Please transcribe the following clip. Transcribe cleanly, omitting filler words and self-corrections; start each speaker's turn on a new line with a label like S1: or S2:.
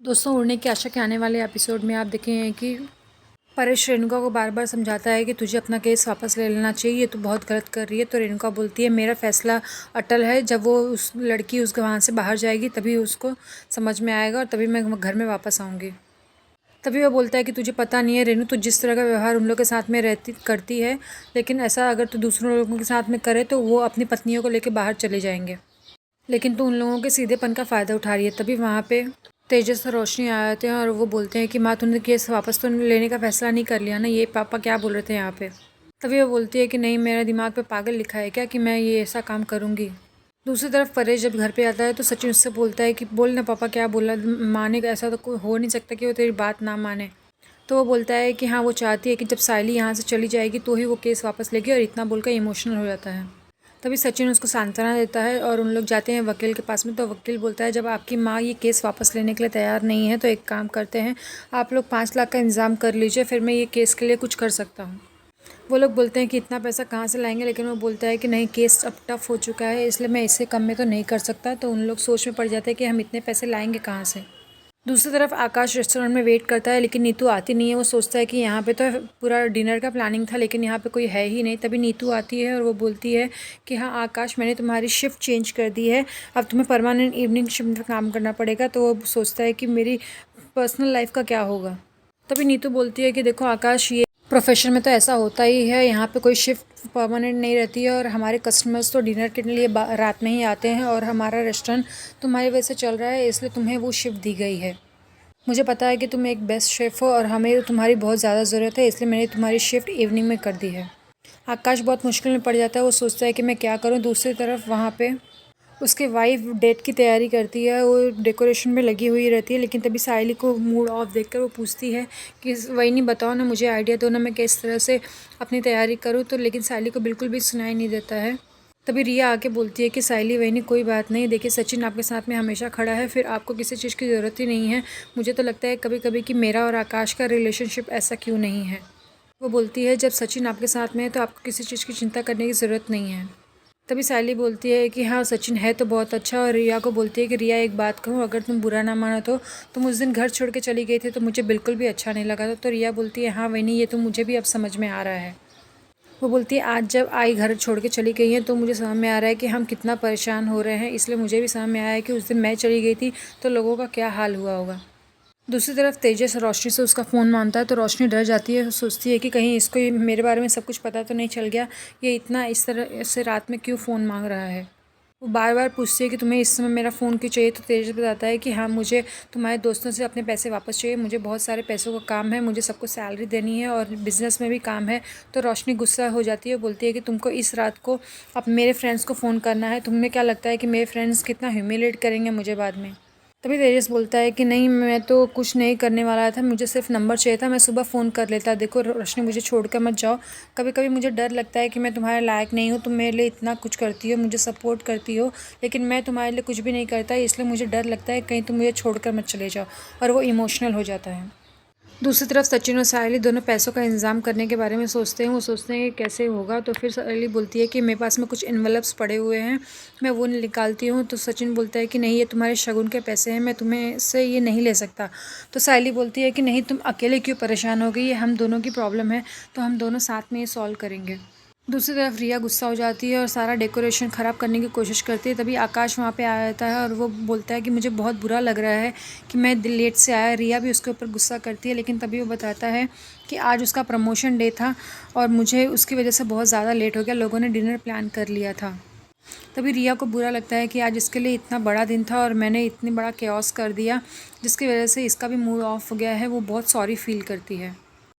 S1: दोस्तों, उड़ने की आशा के आने वाले एपिसोड में आप देखें कि परेश रेणुका को बार बार समझाता है कि तुझे अपना केस वापस ले लेना चाहिए, ये तो बहुत गलत कर रही है। तो रेणुका बोलती है मेरा फैसला अटल है, जब वो उस लड़की वहाँ से बाहर जाएगी तभी उसको समझ में आएगा और तभी मैं घर में वापस आऊँगी। तभी वह बोलता है कि तुझे पता नहीं है रेणु, तू जिस तरह का व्यवहार उन लोगों के साथ में करती है, लेकिन ऐसा अगर तू दूसरों लोगों के साथ में करे तो वो अपनी पत्नियों को लेकर बाहर चले जाएंगे, लेकिन तू उन लोगों के सीधेपन का फ़ायदा उठा रही है। तभी वहाँ पे तेजस और रोशनी आ जाते हैं और वो बोलते हैं कि माँ, तूने केस वापस तो लेने का फ़ैसला नहीं कर लिया ना, ये पापा क्या बोल रहे थे यहाँ पे। तभी वो बोलती है कि नहीं, मेरा दिमाग पे पागल लिखा है क्या कि मैं ये ऐसा काम करूँगी। दूसरी तरफ परेश जब घर पे आता है तो सचिन उससे बोलता है कि बोल ना पापा, क्या बोला, माने का ऐसा तो कोई हो नहीं सकता कि वो तेरी बात ना माने। तो वो बोलता है कि हाँ, वो चाहती है कि जब सायली यहाँ से चली जाएगी तो ही वो केस वापस लेगी, और इतना बोलकर इमोशनल हो जाता है। तभी सचिन उसको सांत्वना देता है और उन लोग जाते हैं वकील के पास में। तो वकील बोलता है जब आपकी माँ ये केस वापस लेने के लिए तैयार नहीं है तो एक काम करते हैं, आप लोग 5 लाख का इंतज़ाम कर लीजिए, फिर मैं ये केस के लिए कुछ कर सकता हूँ। वो लोग बोलते हैं कि इतना पैसा कहाँ से लाएंगे, लेकिन वो बोलता है कि नहीं, केस अब टफ हो चुका है, इसलिए मैं इससे कम में तो नहीं कर सकता। तो उन लोग सोच में पड़ जाते हैं कि हम इतने पैसे लाएंगे कहाँ से। दूसरी तरफ आकाश रेस्टोरेंट में वेट करता है, लेकिन नीतू आती नहीं है। वो सोचता है कि यहाँ पे तो पूरा डिनर का प्लानिंग था, लेकिन यहाँ पे कोई है ही नहीं। तभी नीतू आती है और वो बोलती है कि हाँ आकाश, मैंने तुम्हारी शिफ्ट चेंज कर दी है, अब तुम्हें परमानेंट इवनिंग शिफ्ट में काम करना पड़ेगा। तो वो सोचता है कि मेरी पर्सनल लाइफ का क्या होगा। तभी नीतू बोलती है कि देखो आकाश, ये प्रोफेशन में तो ऐसा होता ही है, यहाँ पे कोई शिफ्ट परमानेंट नहीं रहती है, और हमारे कस्टमर्स तो डिनर के लिए रात में ही आते हैं, और हमारा रेस्टोरेंट तुम्हारी वजह से चल रहा है, इसलिए तुम्हें वो शिफ्ट दी गई है। मुझे पता है कि तुम एक बेस्ट शेफ़ हो और हमें तुम्हारी बहुत ज़्यादा ज़रूरत है, इसलिए मैंने तुम्हारी शिफ्ट इवनिंग में कर दी है। आकाश बहुत मुश्किल में पड़ जाता है। वो सोचता है कि मैं क्या करूं। दूसरी तरफ वहाँ पे उसकी वाइफ डेट की तैयारी करती है, वो डेकोरेशन में लगी हुई रहती है, लेकिन तभी सायली को मूड ऑफ देखकर वो पूछती है कि वही नहीं, बताओ ना, मुझे आइडिया दो ना, मैं किस तरह से अपनी तैयारी करूँ। तो लेकिन सायली को बिल्कुल भी सुनाई नहीं देता है। तभी रिया आके बोलती है कि सायली, वही नहीं, कोई बात नहीं, देखिए सचिन आपके साथ में हमेशा खड़ा है, फिर आपको किसी चीज़ की ज़रूरत ही नहीं है। मुझे तो लगता है कभी कभी कि मेरा और आकाश का रिलेशनशिप ऐसा क्यों नहीं है। वो बोलती है जब सचिन आपके साथ में है तो आपको किसी चीज़ की चिंता करने की ज़रूरत नहीं है। तभी सायली बोलती है कि हाँ, सचिन है तो बहुत अच्छा। और रिया को बोलती है कि रिया, एक बात कहूँ, अगर तुम बुरा ना मानो तो तुम उस दिन घर छोड़ के चली गई थी तो मुझे बिल्कुल भी अच्छा नहीं लगा था। तो रिया बोलती है हाँ वही नहीं, ये तो मुझे भी अब समझ में आ रहा है। वो बोलती है आज जब आई घर छोड़ के चली गई हैं तो मुझे समझ में आ रहा है कि हम कितना परेशान हो रहे हैं, इसलिए मुझे भी समझ में आया है कि उस दिन मैं चली गई थी तो लोगों का क्या हाल हुआ होगा। दूसरी तरफ तेजस रोशनी से उसका फ़ोन मांगता है तो रोशनी डर जाती है, सोचती है कि कहीं इसको मेरे बारे में सब कुछ पता तो नहीं चल गया, ये इतना इस तरह से रात में क्यों फ़ोन मांग रहा है। वो बार बार पूछती है कि तुम्हें इस समय मेरा फ़ोन क्यों चाहिए। तो तेजस बताता है कि हाँ, मुझे तुम्हारे दोस्तों से अपने पैसे वापस चाहिए, मुझे बहुत सारे पैसों का काम है, मुझे सबको सैलरी देनी है और बिज़नेस में भी काम है। तो रोशनी गुस्सा हो जाती है, बोलती है कि तुमको इस रात को अब मेरे फ्रेंड्स को फ़ोन करना है, तुम्हें क्या लगता है कि मेरे फ्रेंड्स कितना ह्यूमिलेट करेंगे मुझे बाद में। तभी तेजस बोलता है कि नहीं, मैं तो कुछ नहीं करने वाला था, मुझे सिर्फ नंबर चाहिए था, मैं सुबह फ़ोन कर लेता। देखो रोशनी, मुझे छोड़कर मत जाओ, कभी कभी मुझे डर लगता है कि मैं तुम्हारे लायक नहीं हूँ, तुम मेरे लिए इतना कुछ करती हो, मुझे सपोर्ट करती हो, लेकिन मैं तुम्हारे लिए कुछ भी नहीं करता, इसलिए मुझे डर लगता है कहीं तुम मुझे छोड़कर मत चले जाओ। और वो इमोशनल हो जाता है। दूसरी तरफ सचिन और सायली दोनों पैसों का इंतज़ाम करने के बारे में सोचते हैं। वो सोचते हैं कि कैसे होगा। तो फिर सायली बोलती है कि मेरे पास में कुछ एनवलप्स पड़े हुए हैं, मैं वो निकालती हूँ। तो सचिन बोलता है कि नहीं, ये तुम्हारे शगुन के पैसे हैं, मैं तुम्हें से ये नहीं ले सकता। तो सायली बोलती है कि नहीं, तुम अकेले क्यों परेशान हो गई, ये हम दोनों की प्रॉब्लम है, तो हम दोनों साथ में ये सॉल्व करेंगे। दूसरी तरफ रिया गुस्सा हो जाती है और सारा डेकोरेशन ख़राब करने की कोशिश करती है। तभी आकाश वहाँ पे आ जाता है और वो बोलता है कि मुझे बहुत बुरा लग रहा है कि मैं लेट से आया। रिया भी उसके ऊपर गुस्सा करती है, लेकिन तभी वो बताता है कि आज उसका प्रमोशन डे था और मुझे उसकी वजह से बहुत ज़्यादा लेट हो गया, लोगों ने डिनर प्लान कर लिया था। तभी रिया को बुरा लगता है कि आज इसके लिए इतना बड़ा दिन था और मैंने इतनी बड़ा केओस कर दिया, जिसकी वजह से इसका भी मूड ऑफ हो गया है। वो बहुत सॉरी फील करती है।